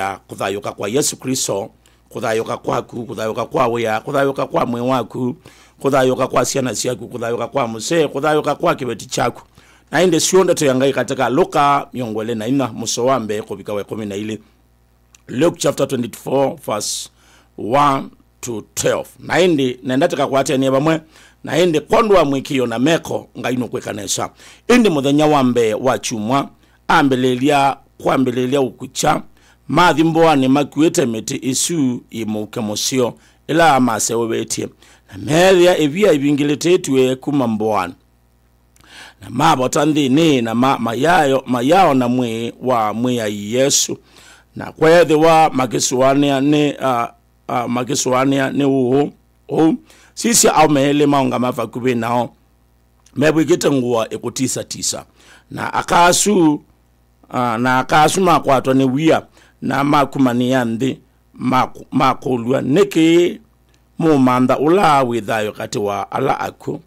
kuthayuka kwa Yesu Kristo, kuthayuka kwaku, kuthayuka kwa wea, kuthayuka kwa mwe waku, kuthayuka kwa ciana ciaku, kuthayuka kwa musee, kuthayuka kwa kibeti chaku. Na inde ciondo tuyangai katika Luka 24 muso wa mbere kubika wa 12. Luke chapter 24 verse 1 to 12. Na indi nendataka kwate ni bamwe na indi kondwa mwikio na meko ngaino kwekanesha. Indi muthenya wa mbere wa chumwa ambelelia kwambelelia ukucha mathimboane makuete meti isu imuke musio ila amase webetie na meria evia ibingiletetwe kumamboana na mabota nthini na mayao na mwe wa mwe ya Yesu na kwethe wa makisuania ni sisi au mehele maunga mafakubi nao mebwikite nguwa ekutisa na akasu makwatwa ni wia na makumania nthi makulwa niki mumantha ula withayo kati wa ala aku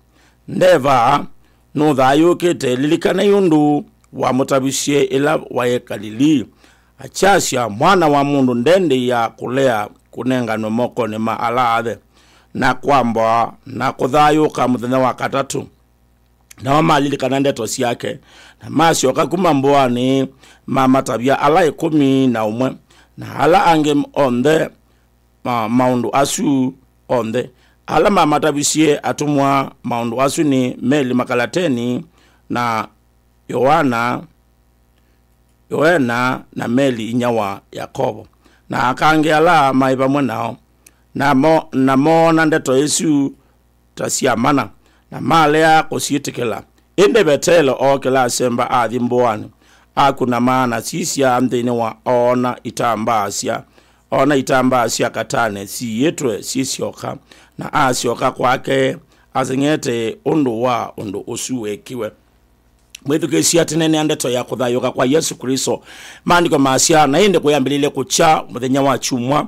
ndeva no thayo kete lilikana yundu wa mutabishie ila wayekalili achasya mwana wa mundu ndende ya kulea kunenganwa moko ni maala athe na kwamba na kuthayuka muthenya wa katatu na wamalilikana ndeto ciake na macioka kuma mboani mamatabia ala 11 na ala ange onthe maundu asu onthe ala mamatabisie atumwa maundu asu ni Meli Makalateni na Yohana na Meli inyawa Yakobo na akange ala maiba mwenao na mona ndeto Yesu tasiamana na malea kusietikela inde betelo okela semba adhimboani akuna maana sisi amdene wa ona itambasya katane si yetwe sisi oka na asioka kwake azengete undu usuwekiwe mwithuke siatinene andeto ya kuthayuka kwa Yesu Kristo maandiko masia na inde kuyambilile kucha muthenya wa chumwa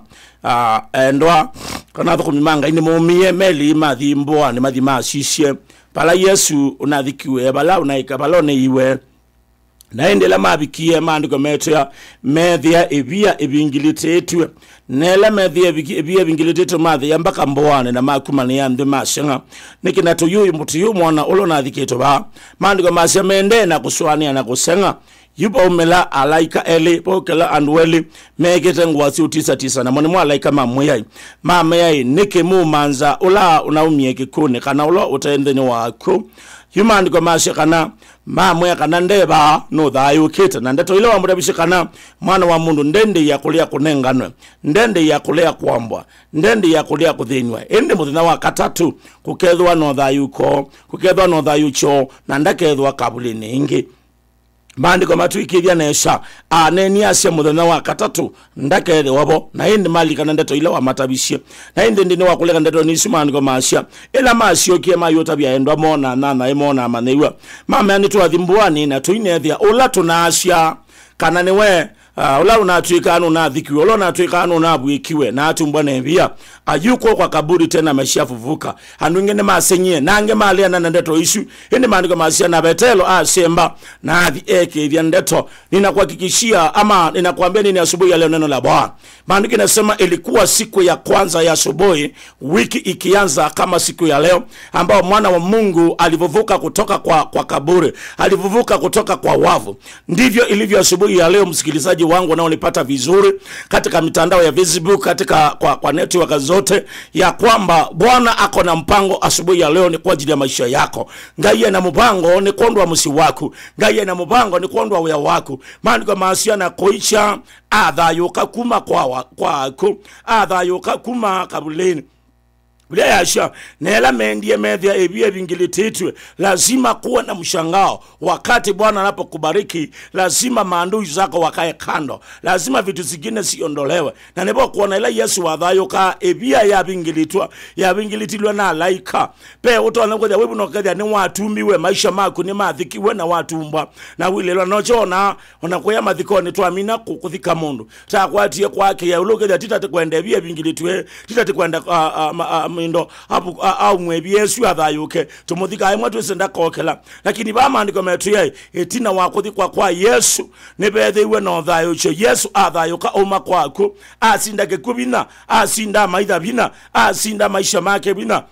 endwa kana thukumimanga ine mumie meli mathimboani mathima sisye pala Yesu unathikiwe bala unaika balone iwe na endela mabikie maandiko metya methia evia ebingilitetwe nela methia evia ebingilitetwe mathia mpaka mboane na makumani ya nthi mashenga nikinato yuyu mutu yu mwana ulo nathikito ba maandiko masya mende na kuswania na kusenga yupa umela alaika eli pokela andweli megete ngwasi utisa na mwani mwa alaika mameyai niki mumanza ula unaumie kikuni kana ulo utaendeni wako yumandiko mashikana mamwe kana ndeba no thayo kita na ndeto ile wamurabishikana mwana wa mundu ndende ya kulia kunenganwe ndende ya kulia kwambwa ndende ya kulia kuthinywa ende muthina wa katatu kukethwa no thayuko kukethwa no thayucho na ndakethwa kabuli ningi maandiko matuikithia nesha aneni asya muthenya wa katatu ndakethe wabo na indi malikana ndeto ile wa matabishie na indi ndine wa kuleka ndeto nisu maandiko masya ila masyokie mayota bya endwa mona na imona maneiwa mama yani tuathimbuani na tuinethia ula tunasya kana niwe ula unatuika anu na thikiwe ula unatuika anu na bwikiwe na atumbwa nebia ayuko kwa kaburi tena meshafuvuka andu ngene masenyie nange malia na ndeto isu indi maandiko masya na betelo asemba na athi eke vya ndeto ninakuhakikishia ama ninakuambia nini asubuhi ya leo neno la Bwana maandiko inasema ilikuwa siku ya kwanza ya asubuhi wiki ikianza kama siku ya leo ambao mwana wa Mungu alivuvuka kutoka kwa kaburi alivuvuka kutoka kwa wavu ndivyo ilivyo asubuhi ya leo msikilizaji wangu unaonipata vizuri katika mitandao ya Facebook katika kwa network zote ya kwamba Bwana ako na mpango asubuhi ya leo ni kwa ajili ya maisha yako ngaiye na mpango ni kondwa musi wako ngaiye na mpango ni kondwa wea wako maandiko masia na koicha athayuka kuma kwako athayuka kuma kabuleni bila yasha nela mendie methia evia vingilitetwe lazima kuwa na mshangao wakati Bwana anapokubariki lazima maandui zako wakae kando lazima vitu zingine siondolewe na nebo kuona ila Yesu wathayuka evia ya vingilitilwa na laika pe utona ngoja webu nokadia ni watumiwe maisha maku ni mathikiwe na watumbwa na wilelwa nochona unakoya mathikoni twamina kuthika mundu takwatie kwake ya ulogeja titakwenda evia vingilitwe titakwenda mindo au mwebi Yesu athayuke tumuthika imwe twisenda kokela lakini ba maandiko metu ye etina wakuthi kwa Yesu nebethiwe no thayucho Yesu athayuka uma kwaku asinda gekubina asinda maitha bina asinda maisha make bina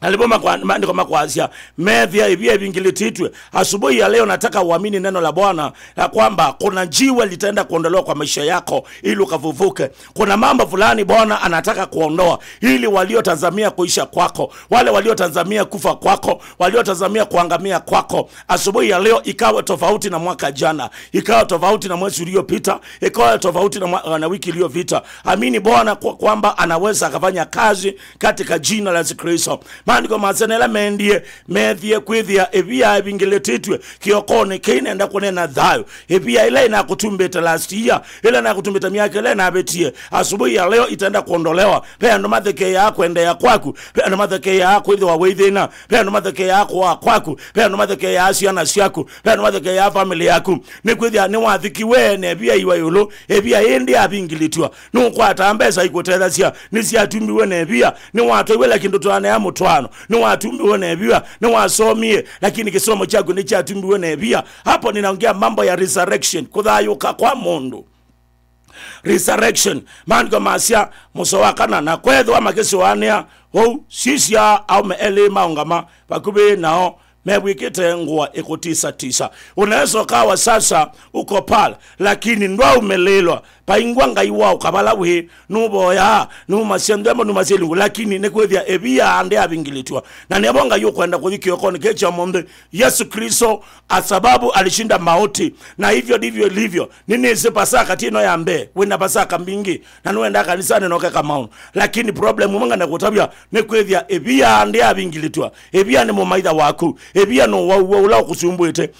alipoma kwa maandiko makwazia methia ibia bingilititwe asubuhi ya leo nataka uamini neno la Bwana la kwamba kuna jiwe litaenda kuondolewa kwa maisha yako ili ukavuvuke. Kuna mambo fulani Bwana anataka kuondoa ili waliotazamia kuisha kwako, wale waliotazamia kufa kwako, waliotazamia kuangamia kwako, asubuhi ya leo ikawa tofauti na mwaka jana, ikawa tofauti na mwezi uliopita, ikawa tofauti na wiki iliyopita. Amini Bwana kwamba anaweza akafanya kazi katika jina la Yesu Kristo. Maandiko masenela mendie methie kwithia ebia bingiletitwe kiokone kine kunena thayo ebia ile inakutumbeta last year ile inakutumbeta miaka ile na betie asubuhi ya leo itaenda kuondolewa pendo matheke yako ende ya kwaku pendo matheke yako ithwa weithina pendo matheke yako wa kwaku pendo matheke ya asiana siaku pendo matheke ya family yaku ni kwithia ni wathikiwe ne ebia iwayulo ebia indi abingilitwa no kwata mbesa ikoteza cia ni cia tumbiwe ne ebia ni watu iwela kindu twana ya mutwano ni watumbiwe na ebia ni wasomie lakini kisomo chako ni cha tumbiwe na ebia. Hapo ninaongea mambo ya resurrection kuthayuka kwa mundu resurrection maandiko masia musowakana na kwethwa makesi wania sisia au meele maungama bakube nao mewikite ngwa ekutisa unaweza kawa sasa uko pala lakini ndwa umelelwa paingwa ngaiwa ukabala we nuboya numasendemo numaselingu lakini nekwethia ebia ande abingilitwa na nebonga yokwenda kuthikio kone kecha monde Yesu Kristo asababu alishinda mauti na hivyo ndivyo ilivyo nini pasaka tino ya mbe wenda pasaka mbingi na nuenda kanisani noke kamaunu lakini problem munga nakutabia nekwethia ebia ande abingilitwa ebia ni mumaitha waku ebia no wawula kusumbwete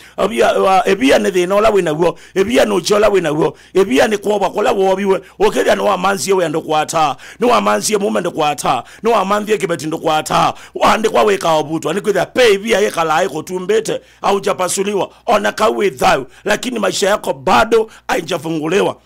ebia ne thina ola wina wo ebia no chola wina wo ebia ni kwa kola wobiwe okelia no amanzie we ndo kwata no amanzie mume ndo kwata no amanzie kibeti ndo kwata wande kwa weka obutwa ni kwitha pay ebia yekala iko tumbete au japasuliwa ona kawe thau lakini maisha yako bado haijafunguliwa.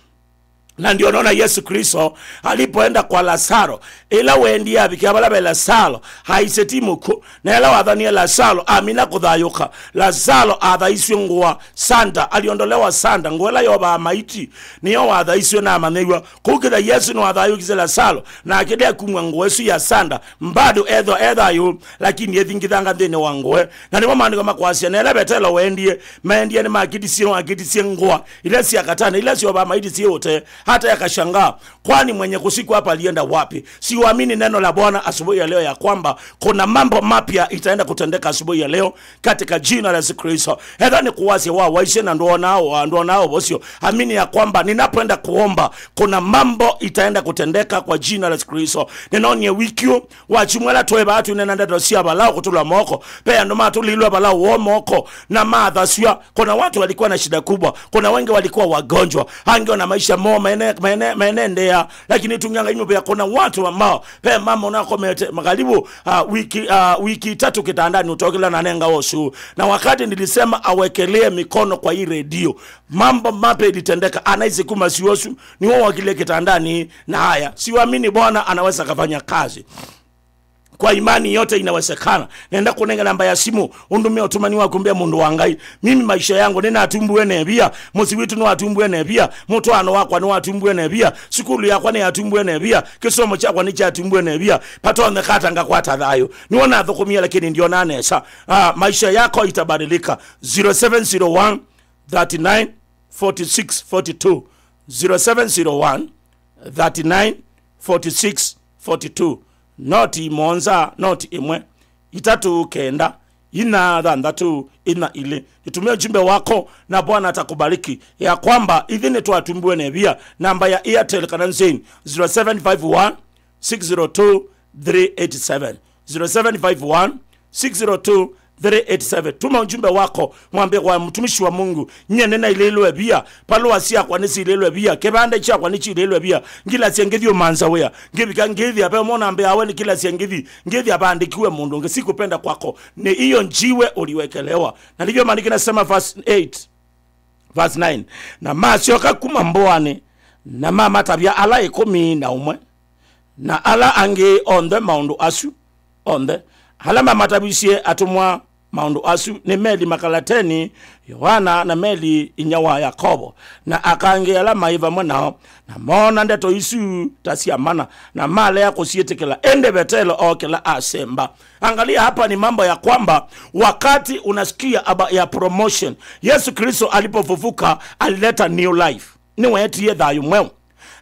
Na ndio naona Yesu Kristo alipoenda kwa Lazaro ila wendi abikabala be Lazaro haisetimuko na ila wadhania Lazaro amina kuthayuka Lazaro athaiswe ngwa sanda aliondolewa sanda ngwela yoba maiti niyo wathaiswe na manegwa kukira Yesu no athayukize Lazaro na akidea kumwa ngwesu ya sanda mbado edha yo lakini yethingithanga thene wangwe na nimo maandiko makwasia na ila betelo wendie maendie ni makidisi ngwa ile si akatana ile si yoba maiti si yote hata yakashangaa kwani mwenye kusiku hapa alienda wapi. Siwaamini neno la Bwana asubuhi ya leo ya kwamba kuna mambo mapya itaenda kutendeka asubuhi ya leo katika jina la Yesu Kristo. Hedhani kuwazi waishe na ndo nao bosio amini ya kwamba ninapoenda kuomba kuna mambo itaenda kutendeka kwa jina la Yesu Kristo. Ninaonye wikio wachumwela toe batu nena ndeto siya balao kutula moko pea ndo matu lilua balao uo moko na maadha siya. Kuna watu walikuwa na shida kubwa, kuna wengi walikuwa wagonjwa hangi na maisha moma maenendea lakini tunganga imo pia kuna watu ambao pe mama unako makaribu wiki tatu kitandani utokela na nenga osu na wakati nilisema awekelee mikono kwa hii redio mambo mape litendeka anaizi kuma siosu ni wao wakile kitandani na haya siwaamini Bwana anaweza kufanya kazi. Kwa imani yote inawezekana. Nenda kunenga namba ya simu undumia utumani wa kumbia mundu wangai mimi maisha yangu nina atumbuwe nebia musi witu no atumbuwe nebia mutwano wakwa no atumbuwe nebia sikulu yakwa ni atumbuwe nebia kisomo chakwa ni cha atumbuwe nebia patonde katanga kwa tadhayo niona athukumia lakini ndio nanesa maisha yako itabadilika. 0701 39 46 42 0701 39 46 42 noti monza noti imwe itatu kenda ina dhandatu ina ile itumia ujumbe wako na Bwana atakubariki ya kwamba idhini tuatumbuwe nebia namba ya Airtel kananzeni 0751 602 387 0751 602 387. Tuma ujumbe wako mwambie kwa mtumishi wa Mungu nye nena ilelwe bia palo asia kwa nisi ilelwe bia kebande cha kwa nichi ilelwe bia ngila siengithio manza wea ngibika ngithi ape mona ambe aweni kila siengithi abandikiwe mundu ngesikupenda kwako ni hiyo njiwe uliwekelewa. Na ndivyo maandiko nasema verse 9 na masio kakuma mboane na mama tabia ala 11 na ala ange on the maundu asu on the halama matabisie atumwa maundu asu ni meli makalateni Yohana na meli inyawa Yakobo na akange ala maiva mwanao na mona ndeto isu tasiamana na male yako sietekela ende betelo okela asemba. Angalia hapa ni mambo ya kwamba wakati unasikia aba ya promotion, Yesu Kristo alipofufuka alileta new life. Ni wetu ye dhayo mweo.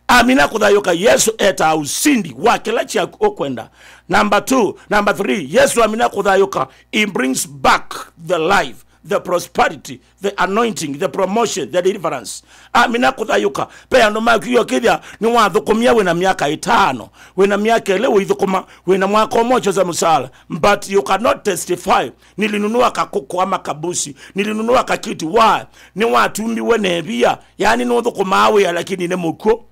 Amina kudhayoka Yesu eta usindi wakela chia okwenda. Number 2, number 3, Yesu amina kudhayoka, he brings back the life, the prosperity, the anointing, the promotion, the deliverance. Amina kudhayuka pe ndo makiyo kidya ni wathukumia wena miaka 5 wena miaka leo ithukuma wena mwaka mocho za musala, but you cannot testify nilinunua kakuku ama kabusi, nilinunua kakiti wa ni watumbi wenebia, yani no thukuma awe lakini ne muko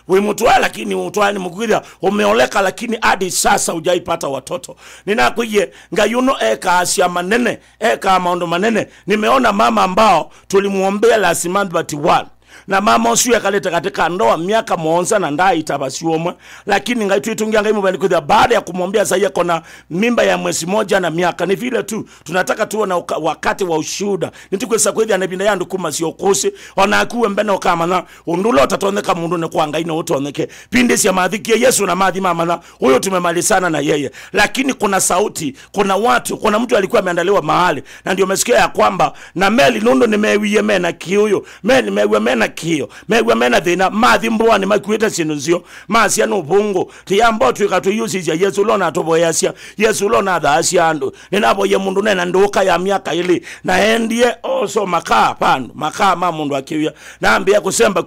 we mutwa lakini mutwa ni mugwira umeoleka lakini hadi sasa hujaipata watoto. Ninakuye ngayuno eka asia manene eka maondo manene. Nimeona mama ambao tulimuombea last month but one na mama osuya kaleta katika ndoa miaka monza na ndai itabasiomwe, lakini ngaituitungia ngaimu bandikuza baada ya kumwombea sasa kona mimba ya mwezi moja na miaka. Ni vile tu tunataka tuwe na wakati wa ushuhuda. Nitikwesa kweli anabinda yandu kuma sio kose ona akuwe mbena kama na undulo tatoneka mundu ne kwanga ino utoneke pinde sia madhiki Yesu na madhi mama na huyo tumemalizana na yeye. Lakini kuna sauti, kuna watu, kuna mtu alikuwa ameandaliwa mahali na ndio umesikia ya kwamba na meli nundo nimewiye mena kiuyo meli mewe mena kiyo mewe mena dhina madhi mbwa ni makuita sinuzio masia no bungo tiyambo tukatuyusi ya Yesu lona atoboyasia Yesu lona adhasia ando ninabo ye mundu nena ndoka ya miaka ili na endie oso makaa pando makaa mamundu akiwia na ambia kusemba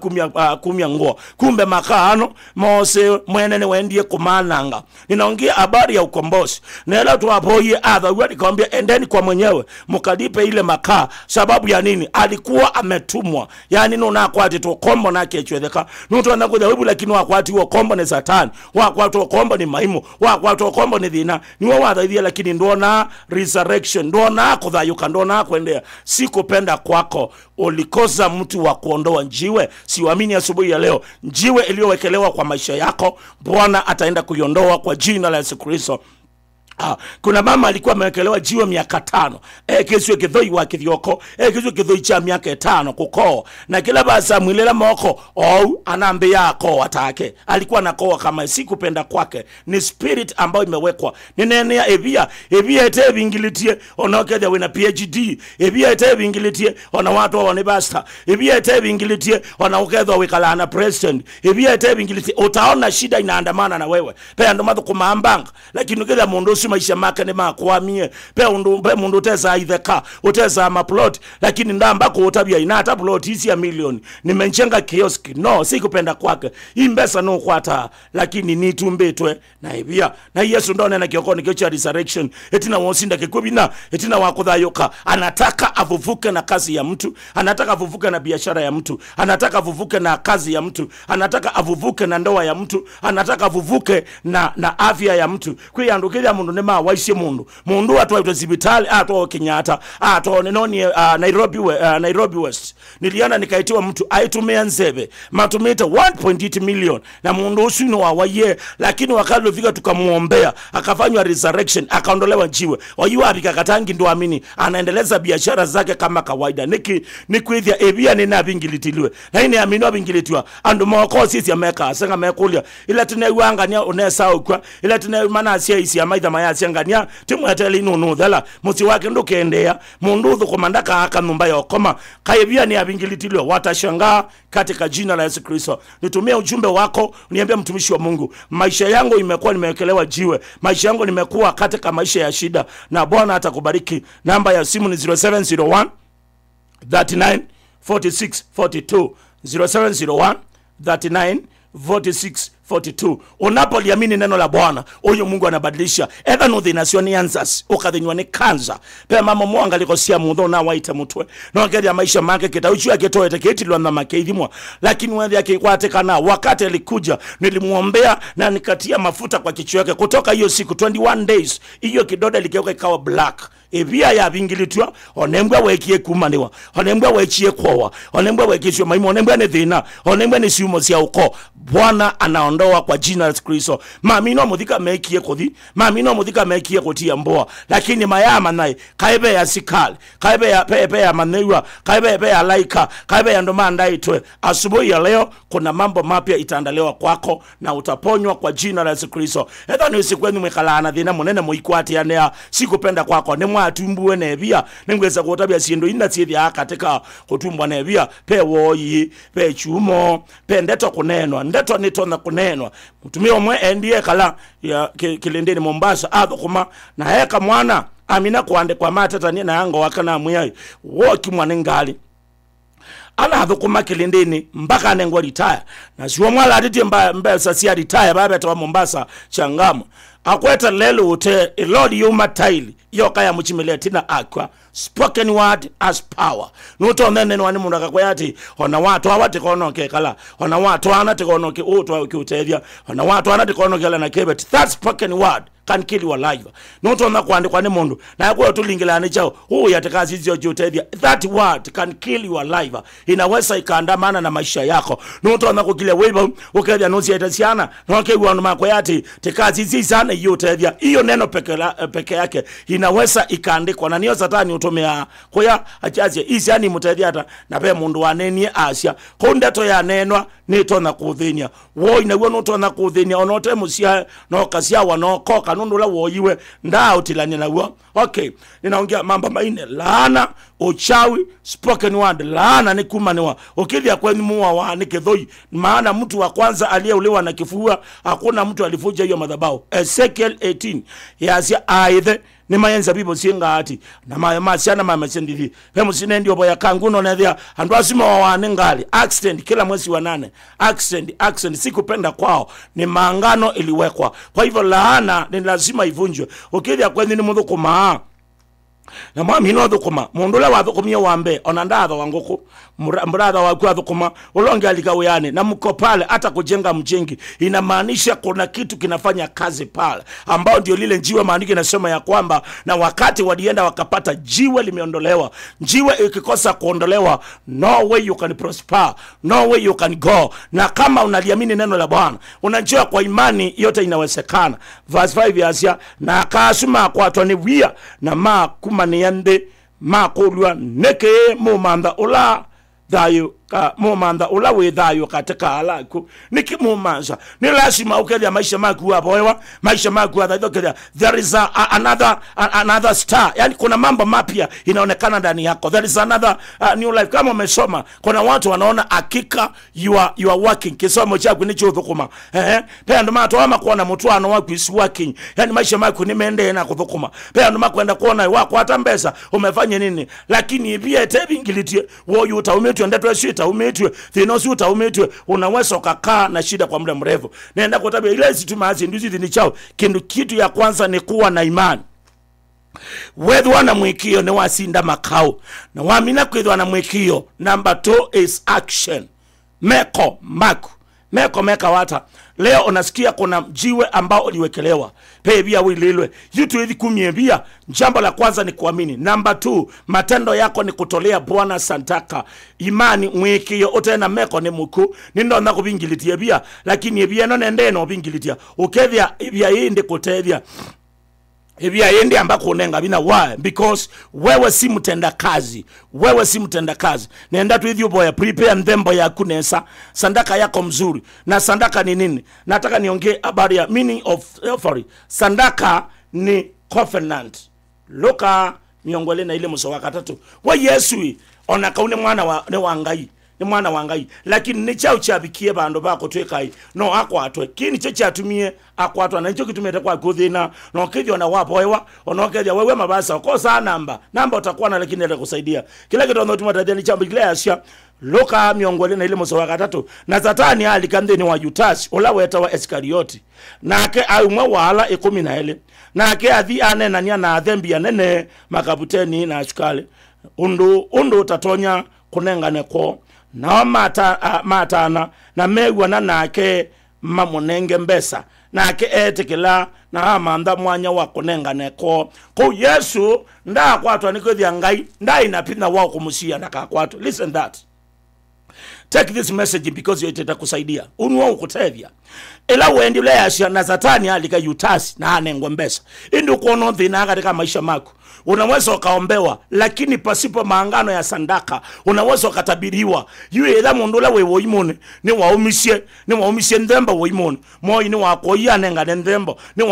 kumia nguo kumbe makaa ano mose mwenene wendie kumananga. Ninaongea habari ya ukombozi nela tuwapoye adha wadi kwambia endeni kwa mwenyewe mukadipe ile makaa. Sababu ya nini? Alikuwa ametumwa. Yani nuna kwati to kombo na kechwedeka nuto anakuja webu lakini wakwati wa kombo ni satani wakwati wa kombo ni maimu wakwati wa kombo ni dhina ni wawadhaidhia lakini ndona resurrection ndona kudhayuka ndona kuendea. Sikupenda kwako ulikosa mtu wa kuondoa njiwe. Siwamini asubuhi ya leo njiwe iliyowekelewa kwa maisha yako Bwana ataenda kuiondoa kwa jina la Yesu Kristo. Kuna mama alikuwa amewekelewa jiwe miaka 5 kesho kidhoi wa kithioko kesho kidhoi cha miaka 5 kukoo na kila basa mwilela moko anaambe yako atake alikuwa nakoa kama sikupenda kwake. Ni spirit ambayo imewekwa ninenea evia ete vingilitie onokeza wena PhD evia ete vingilitie ona watu wa nebasta evia ete vingilitie onaokezwa wekalana president evia ete vingilitie utaona shida inaandamana na wewe pe ndo madho kumambanga lakini ukeza mundu maisha maka ne makwamie pe mundu teza itheka uteza maplot lakini ndamba ko utabia ina hata plot hizi ya milioni nimenchenga kiosk no sikupenda kwake imbesa no kwata lakini nitumbetwe na ibia na Yesu ndo nena kiokoni kiocha resurrection etina wosinda kekubina etina wakudhayoka anataka avuvuke na kazi ya mtu, anataka avuvuke na biashara ya mtu, anataka avuvuke na kazi ya mtu, anataka avuvuke na ndoa ya mtu, anataka avuvuke na afya ya mtu. Kuyandukira mundu nema waishe mundu atwa hospitali atwa Kenyatta atwa nenoni Nairobi West niliana nikaitiwa mtu aitumia nzebe matumita 1.8 million na mundu usino wa waye lakini wakati vika tukamuombea akafanywa resurrection akaondolewa njiwe wayiwa abikakatangi ndo amini anaendeleza biashara zake kama kawaida. Nikuithia ebia nina bingilitiliwe na ini amini abingilitiwa andu moko sisi ameka asenga mekulia ila tunaiwangania onesa ukwa ila tunayimana asia isi amaitha maya asiangania timweteli nunu dhala musi wake ndo kendea mundu udhu kumandaka haka numba ya okoma kaibia ni abingilitiliwe watashangaa katika jina la Yesu Kristo. Nitumia ujumbe wako niambia mtumishi wa Mungu maisha yangu imekuwa nimewekelewa jiwe, maisha yangu nimekuwa katika maisha ya shida na Bwana atakubariki. Namba ya simu ni 0701 39 46 42 0701 39 46 42. Unapoliamini neno la Bwana huyo Mungu anabadilisha either no thinasioni answers ukathinywa ni kanza pe mama mwanga likosia mudho na waita mutwe no ngeli maisha make kitauchu yake toete kitilwa na makeithimwa lakini wewe yake kwatekana wakati alikuja nilimuombea na nikatia mafuta kwa kichwa yake kutoka hiyo siku 21 days hiyo kidoda likeuka ikawa black ebia ya bingilitwa onembwa wekie kumaniwa onembwa wechie kwowa onembwa wekisho maimo onembwa ne thina onembwa ne siumo cia uko. Bwana anaondoa kwa jina la Kristo. Mami no muthika mekie kuthi, mami no muthika mekie kutia mboa, lakini mayama naye kaibe ya sikali, kaibe ya pepe ya manewa, kaibe ya laika, kaibe ya ndoma ndaitwe. Asubuhi ya leo kuna mambo mapya itaandaliwa kwako na utaponywa kwa jina la Kristo. Etha ni sikwenu mwekalana thina munene muikwati ya sikupenda kwako ni mwatumbuwe nebia ningweza kutabia siendo ina thithia katika kutumbwa nebia pe woyi pe chumo pe ndeto kunenwa ndeto nitona kunenwa mutumia omwe endie kala ya Kilindini Mombasa athukuma na heka mwana amina kwande kwa matata ni na yango wakana muyai woki mwana ngali ala athukuma Kilindini mpaka nengo retire na siwa mwala atiti mba sasia retire baba tawa Mombasa Changamu akweta lelo ute Lord yuma taili yoka ya muchimeletina akwa spoken word as power nuto nene wani mundu akakwayati ona watu awati konoke kala ona watu anati konoke utwa ukiutevya ona watu anati konoke la na kebet. That spoken word can kill your life. Nuto na kuandikwa ni mundu na yakuwa tulingilani chao yatakazi zio jutevya. That word can kill your life. Inaweza ikaandamana na maisha yako. Nuto na kukile webo ukevya nusi etasiana nukewa numakwayati tekazi zizana yutevya. Iyo neno peke yake inaweza ikaandikwa na niyo Satani utumia kuya achazi isiani mutevya na pe mundu wanenie asya kundeto ya nenwa nito na kuthinia woi na uwa nuto na kuthinia onote musia no kasia wanokoka nundula woyiwe nda utilani na uwa. Okay, ninaongea mambo maine laana uchawi spoken word laana ni kumaniwa ukithia kwenye muwa wa nikithoi maana mtu wa kwanza aliyeuliwa na kifua hakuna mtu alifuja hiyo madhabahu. Ezekiel 18 yasia aithe ni mayenza bibo singa ati na masiana mamasendithi hemu sinendi obo ya kanguno na dhia andu asima wa wanengali accident kila mwezi wa 8 accident sikupenda kwao ni maangano iliwekwa. Kwa hivyo laana ni lazima ivunjwe. Ukithia kwenye ni mudhukuma na mwami ino thukuma mundu la wathukumia wambe onandatha wanguku mradha wa kwa thukuma ulonge alikawe yani na mko pale hata kujenga mjengi inamaanisha kuna kitu kinafanya kazi pale ambao ndio lile jiwe maandiko inasema ya kwamba na wakati walienda wakapata jiwe limeondolewa. Jiwe ikikosa kuondolewa no way you can prosper, no way you can go. Na kama unaliamini neno la Bwana unajua kwa imani yote inawezekana. Verse 5 yasia na akasuma kwa atoniwia na maniyande makulwa neke mumanda ula dayo ka mumanda ula we dayo katika alaku niki mumanza ni lazima ukelia maisha maku hapo maisha maku hapo there is another star. Yani kuna mambo mapya inaonekana ndani yako. There is another new life. Kama umesoma kuna watu wanaona hakika you are working kisomo chako ni chuthukuma pe ndo mato ama kuona mtu ana wako is working. Yani maisha maku nimeende na kuthukuma pe ndo makwenda kuona wako hata mbesa umefanya nini lakini pia tebingilitie wo utaumetwe ndeto shita umetwe thinosi utaumetwe unaweza ukakaa na shida kwa muda mrefu. Naenda kutabia ile situmazi ndizi ni chao kitu ya kwanza ni kuwa na imani. Wewe wana mwikio ni wasinda makao na waamina kwithwa na mwikio. Number 2 is action. Meka wata leo unasikia kuna jiwe ambao uliwekelewa pe bia wililwe yitu hivi kumiembia. Jambo la kwanza ni kuamini. Number 2 matendo yako ni kutolea Bwana santaka. Imani mwikio utena meko ni muku nindo na kubingilitia bia lakini bia no nende no bingilitia ukethia bia yindi kutethia Ibia yendi ambako unenga bina why? Because wewe si mtenda kazi. Nenda tu hivyo boya prepare ndembo ya kunesa sandaka yako mzuri. Na sandaka ni nini? Nataka niongee habari ya meaning of offering. Sandaka ni covenant. Luka miongole na ile msowa katatu. Wa Yesu onakaune mwana wa ne wangai. Ni mwana wangai lakini ni chao chabikie bando bako twekai no akwatwe kini cheche atumie akwatwa na hicho kitumete kwa kuthina no kidyo na wapo wewa onokeja wewe mabasa ukosa namba utakuwa na lakini ile kusaidia kila kitu ndio tumatadia chambo kile asia Luka miongole na ile msowa katatu na Satani alikandeni wa Judas olaweta wa Iskarioti nake aumwa wala 10 nake athi anena nia na athembia nene makabuteni na ashukale undu utatonya kunengane ko na matana na megwa na nake mamunenge mbesa nake etekela na amanda mwanya wako nenga neko ko Yesu nda kwatwa nikothia ngai nda inapinda wao kumusia nakakwatwa. Listen that, take this message because you itakusaidia unwa ukutethia ela wendi le yashia na Satani alika yutasi na anengwa mbesa indu kuono thina katika maisha mako. Unaweza ukaombewa lakini pasipo maangano ya sandaka unaweza ukatabiriwa yue ila mundula wewe imone ni waumisie ndemba wewe imone moi ni wako yanenga ndemba ni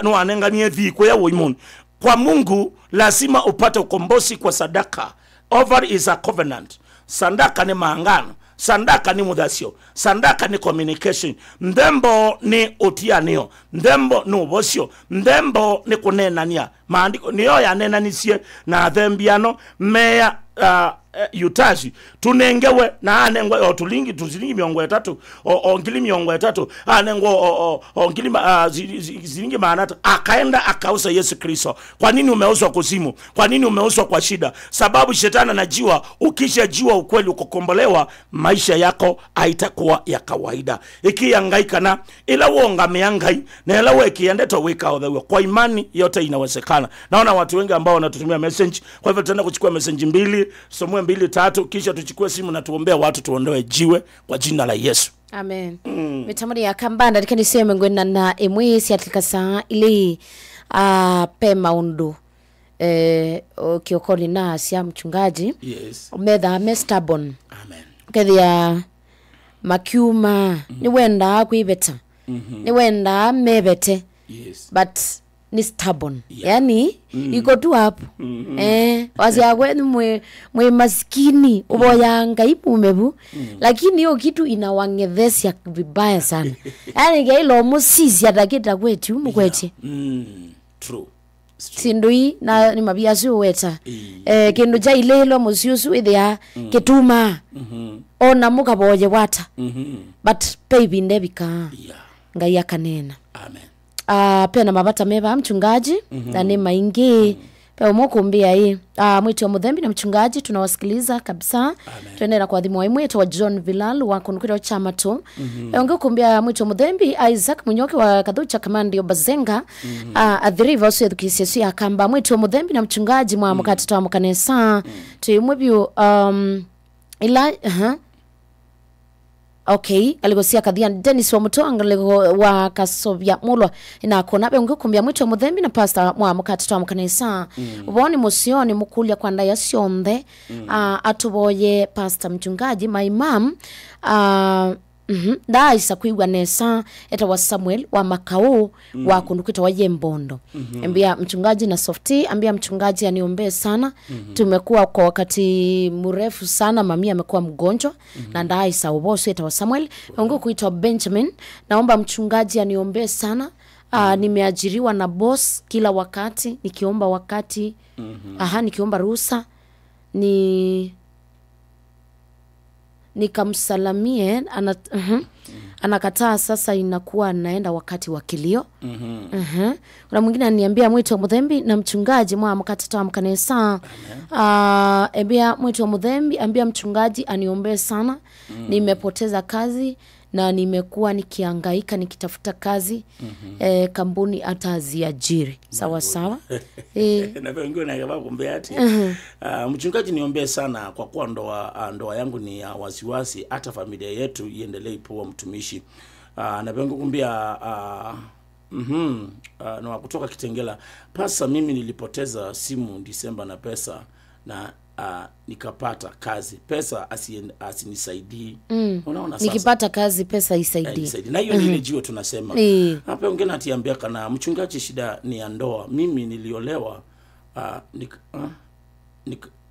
wanenga ni dhiko ya wewe imone. Kwa Mungu lazima upate ukombozi kwa sadaka. Over is a covenant. Sandaka ni maangano, sandaka ni mudasio, sandaka ni communication, ndembo ni utianio, ndembo ni ubosio, ndembo ni kunenania. Maandiko niyo ya nenanisie na thembiano meya yutaji tunengewe na anengwe otulingi tuzilingi miongo etatu ongili miongo etatu anengwo ongili zilingi maanata akaenda akauza Yesu Kristo. Kwa nini umeuzwa kuzimu? Kwa nini umeuzwa kwa shida? Sababu shetani anajua ukishajua ukweli ukokombolewa maisha yako haitakuwa ya kawaida. Ikihangaika na ila uonga meangai na ila wewe kiendeto weka odhewe. Kwa imani yote inawezekana. Naona watu wengi ambao wanatutumia message, kwa hivyo tutaenda kuchukua message mbili, somwe 2-3 kisha tuchukue simu na tuombea watu tuondoe jiwe kwa jina la Yesu. Amen. Mitamani ya kambanda dikani sema ngwena na emwesi atika saa ili pema undu kiokoli na siya mchungaji. Yes. Umedha stubborn. Amen. Kethia makiuma ni wenda kuibeta. Ni wenda mebete. Yes. But ni stubborn. Yani iko tu hapo. Wasiagwe ni mwe maskini uboyanga ipumebu lakini hiyo kitu inawangedhesia vibaya sana. Yani gailo musisi atakita kwetu mkwete. True. Sindui na ni mabiasi weta. Kindu ja ilelo musiusu ithia kituma. Ona muka boje wata. But baby ndebika. Ngai akanena. Amen. Pena mabata meba mchungaji na ni maingi peo mokumbia hii mwito wa mudhembi na mchungaji tunawasikiliza kabisa. Tuendelea kwa adhimu wa imweto wa John Vilal wa kunukira wa chama tu. Peo kumbia mwito wa mudhembi Isaac Munyoke wa Kadhucha Kamandi wa Bazenga adhiriva usu edukisiesu ya kamba mwito wa mudhembi na mchungaji mwa mkati toa mkanesa tuimwebiu ila okay, aligosia kadhia Dennis wa Mutoanga wa Kasobya Mulwa ina kona be ngukumbia mwito mudhembi na pastor mwa mukati twa mukanisa uboni musioni mukulia kwanda ya sionde atuboye pastor mchungaji my mom da isa kuigwa nesa eta wa Samuel wa Makao wa kundukwita wa Yembondo. Ambia mchungaji na Softy, ambia mchungaji aniombe sana. Tumekuwa kwa wakati mrefu sana mami amekuwa mgonjwa na da isa uboso eta wa Samuel ongo kuitwa Benjamin. Naomba mchungaji aniombe sana. Nimeajiriwa na boss kila wakati nikiomba wakati nikiomba ruhusa nikamsalamie anakataa. Sasa inakuwa naenda wakati wa kilio. Kuna mwingine ananiambia mwito wa mudhembi na mchungaji mwa mkati toa mkanesa. Ambia mwito wa mudhembi ambia mchungaji aniombee sana. Nimepoteza kazi na nimekuwa nikihangaika nikitafuta kazi. Kampuni ataziajiri. Sawa sawa. Na wengine wanataka kumbea ati mchungaji niombee sana kwa kuwa ndoa yangu ni ya wasiwasi, hata familia yetu iendelee poa mtumishi. Na wengine kumbia na kutoka Kitengela, pasa mimi nilipoteza simu Disemba na pesa na nikapata kazi, pesa asinisaidii. Unaona sasa nikipata kazi pesa isaidii. Na hiyo ni ile jiwe tunasema. Hapa wengine atiambia kana mchungaji shida ni ya ndoa. Mimi niliolewa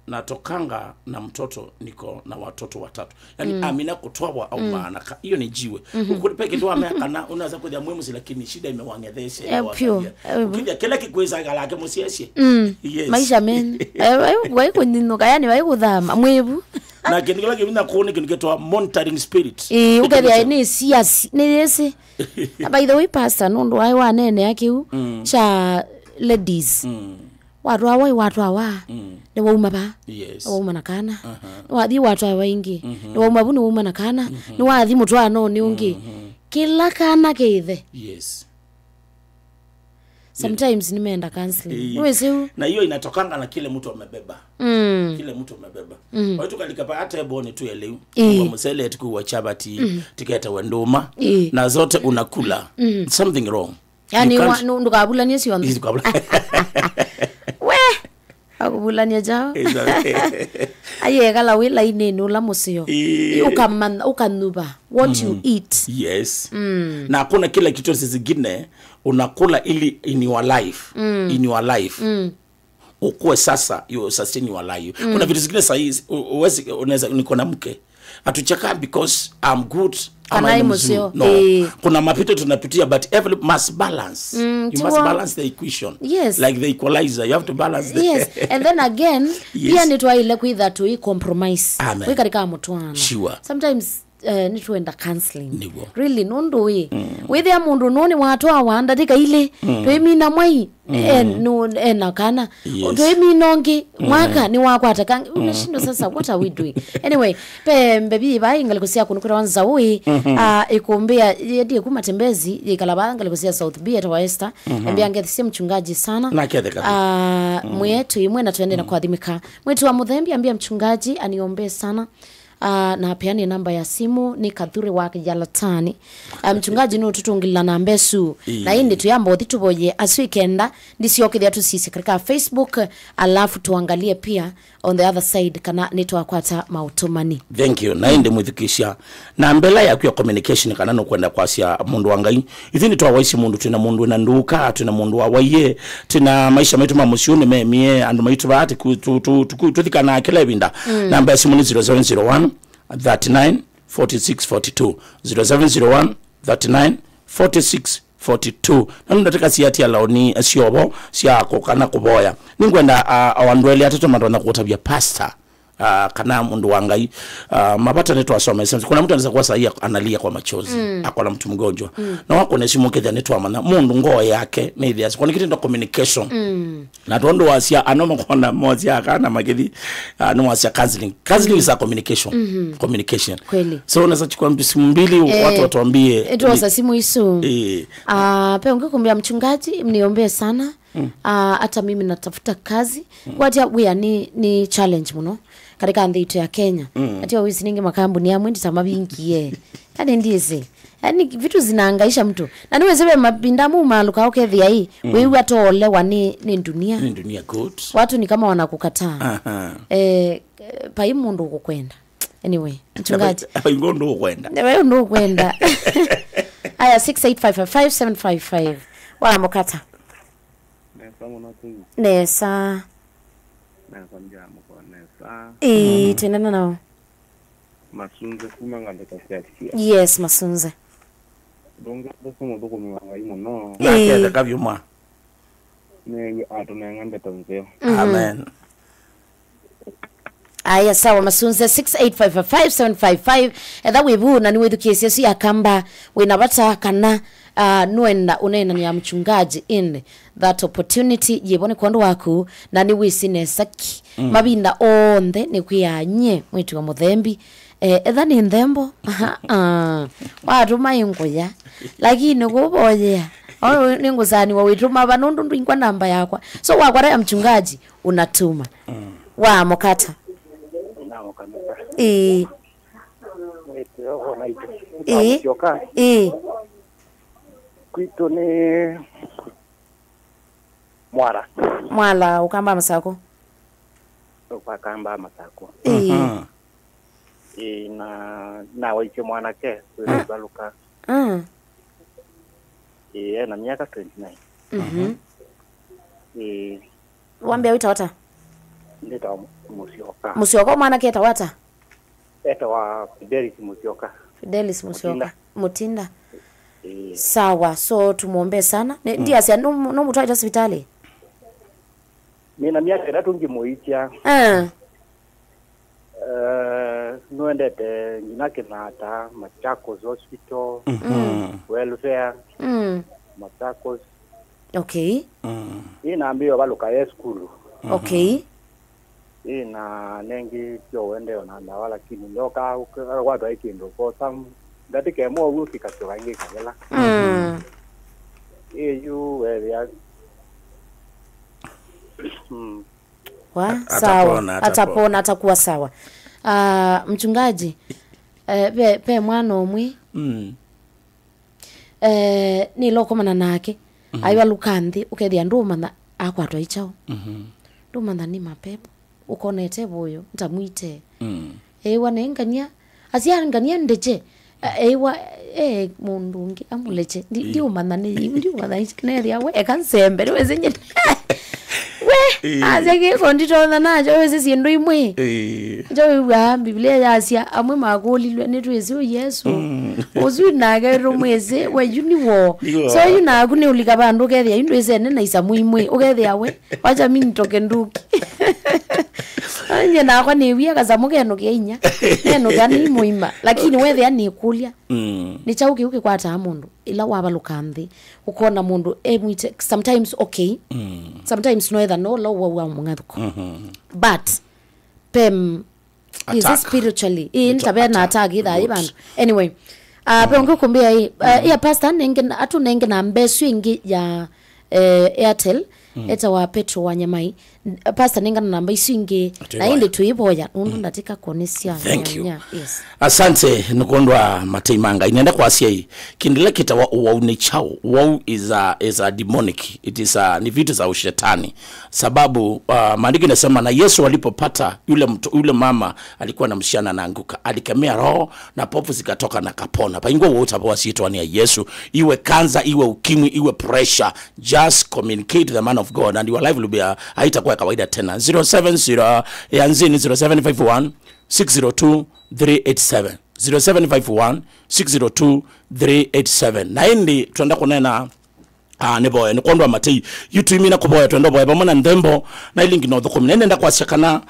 natokanga na mtoto, niko na watoto 3. Yani amina kutoa au maana hiyo ni jiwe. Ukipeke ndio amekana unaweza kuja muhimu lakini shida imewangedhesha. Ukija kila kikweza galake musieshe. Yes. Maisha men. Wai kuninoka yani wai kudhama mwebu. Na kinigala kibina kuone kinigetoa monitoring spirit. Ukabia ni siasi ni yesi. By the way pastor ndo wai wanene yake hu cha ladies. Watu hawa ni wauma ba. Yes. Wauma nakana. Wathi watu hawa ingi. Ni wauma bu ni wauma nakana. Ni wathi mutwa no ni ungi. kila kana keithe yes sometimes nimeenda counseling niwezi na hiyo inatokanga na kile mtu amebeba kile mtu amebeba kwa hiyo kalikapa hata eboni tu eleu kwa msele tuku wa chabati tiketa wendoma na zote unakula something wrong yani ndukabula nyesi wangu we akubulania jao aye kala wila inenu la musio ukanuba what you eat yes na hakuna kila kitu zingine unakula ili in your life ukue sasa you sustain your life kuna vitu zingine sahihi uwezi unaweza niko na mke atuchaka because I'm good kuna mapito tunapitia but every must balance you must balance the equation like the equalizer you have to balance the yes and then again pia nitwa ile kuitha tu compromise we katika mutwana sure sometimes nituenda counseling really nondo we withe mundu noni watu awanda dika ile twimina mwai nakana twimina mwaka ni wako atakanga unashindo sasa what are we doing anyway baby bai ngalikusia kunukura wanza we ikumbia yedi kumatembezi ikalaba ngalikusia South Bay to Esther ambia ngethisi mchungaji sana mwetu imwe na tuende na kuadhimika mwetu wa Muthembi ambia mchungaji aniombe sana na piani namba ya simu ni Kadhure wa Jalatani mchungaji no tutungila na mbesu na indi tuyambo thituboye aswikenda ndisiokithia tu sisi katika Facebook alafu tuangalie pia on the other side kana nitwakwata mautumani thank you na indi muthikisha na mbela ya kwa communication kana no kwenda kwasia mundu wangai ithini twawaisi mundu tuna mundu na nduka tuna mundu wa waye tuna maisha metu mamusione memie andu maitu baati tuthikana kila binda namba ya simu ni 0701 39 46 42 0701 39 46 42 nanu nataka siati alaoni asiobo siako kana kuboya ningwenda awandwele atatu mandona kutabia pastor kana mundu wangai mapata netu asome sense kuna mtu anaweza kuwa sahihi analia kwa machozi akona mtu mgonjwa na wako na simu kija netu amana mundu ngoo yake ni ideas kwa kitu ndo communication na tondo wasia anoma kona mozi akana magedi no wasia counseling is a communication kweli so unaweza chukua mtu simu mbili watu watuambie ndio sasa simu hizo pe ungekumbia mchungaji mniombe sana hata mimi natafuta kazi watia we ni challenge muno katika nthi ya Kenya ati wawisi ninge makambuni ya mwendi tamabingie yani ndize yani vitu zinaangaisha mtu na niwe sebe mabindamu maluka okethia hii wewe atole wani ni dunia good watu ni kama wanakukataa pai mundu kukwenda anyway mchungaji wewe ndo kwenda aya 6855755 wa mokata nesa tenana nao masunze kumanga ndakasiakia yes masunze donge bosomo doko miwanga imono nakenda kavyuma ne atunanga ndetonzeo amen aya sawa masunze 6855755 etha wibu na niwe thukiesi si akamba wina bata kana nuenda unena ni ya mchungaji in that opportunity yebone kondo waku na ni wisine saki mabinda onde ni kuyanye mwitu wa Muthembi etha ni ndembo watu maingoya lakini kuboya ninguzani wa wituma banundu ndingwa namba yakwa so wakwara ya mchungaji unatuma wa mokata kwito ni mwala ukamba masako ukakamba masako na waiche mwana ke baluka na miaka 29 wambia wita ndeta musioka mwana ke tawata eta wa Fidelis Musioka Mutinda sawa so tumuombe sana ndiye asia no mutwa hospitali mina miaka 3 ngimuitia noendete nginake nata Machakos Hospital welfare Machakos okay inaambiwa baluka school okay ina nengi yo wende onanda wala kini ndoka watu aikindo for some Ndati mo ufi katurangi kanyala. You ya. Sawa. Atapona atakuwa sawa. Mchungaji pe mwana omwe ni lokomana nake aiwa lukandi ukethia nduma na akwatwa ichao nduma ni mapepo ukonete boyo ntamwite ewa nengania asiangania ndeche ewa mundungi amuleche ndi umana ndi ikineria we ekansembe wezenye we azeke kondito najo wese siendo imwe njo wa biblia yasia amwe magolilwe netwezi Yesu ozu naga romweze we yuniwo so yuna kune ulika bandu kethia indweze nena isamu imwe ukethia we wacha mimi nitoke nduki anje na kwa niwia kazamuke no kinya neno gani muima lakini wethe ani kulia ni chauke uke kwa ta mundu ila wabalukanthi ukona mundu mwite sometimes okay sometimes no either no low wa mungathuko but pem is spiritually in tabena attack either even anyway pe ngokumbia hii ya pastor nenge atu nenge na mbesu ingi ya Airtel eta wa Petro wa Nyamai pastor ninga na namba isinge na inde tuiboya undu ndatika konesia yes asante nukondwa Mateimanga inaenda kwa asia hii kindile kita wa unechao wow is a demonic it is ni vitu za ushetani sababu maandiko inasema na Yesu alipopata yule mama alikuwa na msichana anaanguka alikemea roho na pofu zikatoka na kapona paingwa wote hapo wasitwa ni Yesu iwe kanza iwe ukimwi iwe pressure just communicate to the man of God and your life will be haitakuwa kawaida tena 070 yanzini 0751 602 387 0751 602 387 na hindi tuenda kunena neboye nikondwa Matei yutumina kuboya twendo boya pamona ndembo na ilingi no thukumina nenda kwasiakana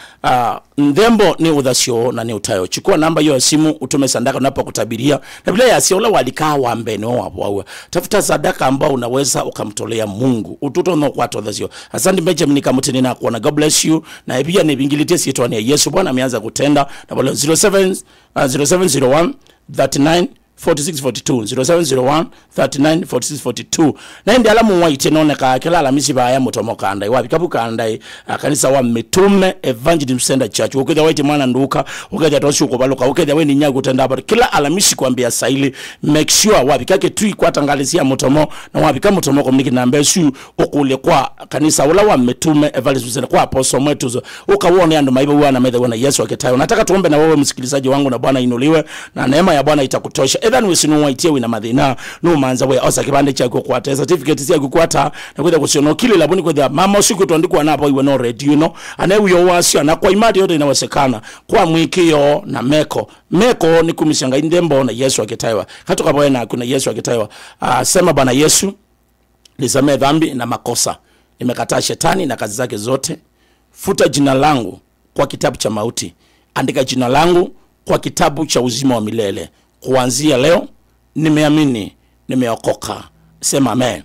ndembo ni uthasio na ni utayo chukua namba yo simu utume sadaka unapokutabiria na bila ya ula walikaa wambene wao tafuta sadaka ambao unaweza ukamtolea Mungu ututo no kwa uthasio asante Benjamin Kamutini na kuona God bless you na pia ni bingilitie sietwa ni Yesu Bwana ameanza kutenda na bale 0701 39 4642 0701 39 4642 na ndi alamu waite noneka kila alamisi baya mutomoka ndai wapi kabuka ndai kanisa wa Mitume Evangelism Center Church uketha waite mwana nduka uketha toshi ukobaloka uketha we ni nyago tenda hapo kila alamisi kuambia saili make sure wapi kake tui kwa tangalizia mutomo na wapi kama mutomo communicate na mbesu ukule kwa kanisa wala wa Mitume Evangelism Center kwa apostle mwetu ukawone ando maiba wana medha wana Yesu akitayo nataka tuombe na wewe msikilizaji wangu na Bwana inuliwe na neema ya Bwana itakutosha then we sinu waitie wina madhina no manza we osa kibande chako kwa certificate sia kukwata na kwenda kusiono kile labuni kwa mama usiku tuandikwa napo iwe no ready you know anayo wasio na kwa imani yote inawesekana kwa mwikio na meko ni kumishanga indembo na Yesu akitaiwa hatoka bwana kuna Yesu akitaiwa sema Bwana Yesu nisamee dhambi na makosa nimekataa shetani na kazi zake zote futa jina langu kwa kitabu cha mauti andika jina langu kwa kitabu cha uzima wa milele kuanzia leo nimeamini nimeokoka sema amen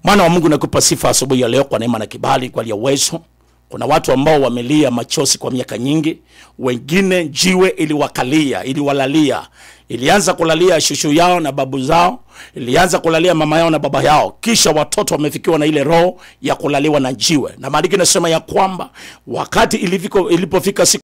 Mwana wa Mungu nakupa sifa asubuhi ya leo kwa neema na kibali kwa ya uwezo kuna watu ambao wamelia machozi kwa miaka nyingi wengine jiwe iliwalalia ilianza kulalia shushu yao na babu zao ilianza kulalia mama yao na baba yao kisha watoto wamefikiwa na ile roho ya kulaliwa na jiwe na maandiko yanasema ya kwamba wakati ilipofika siku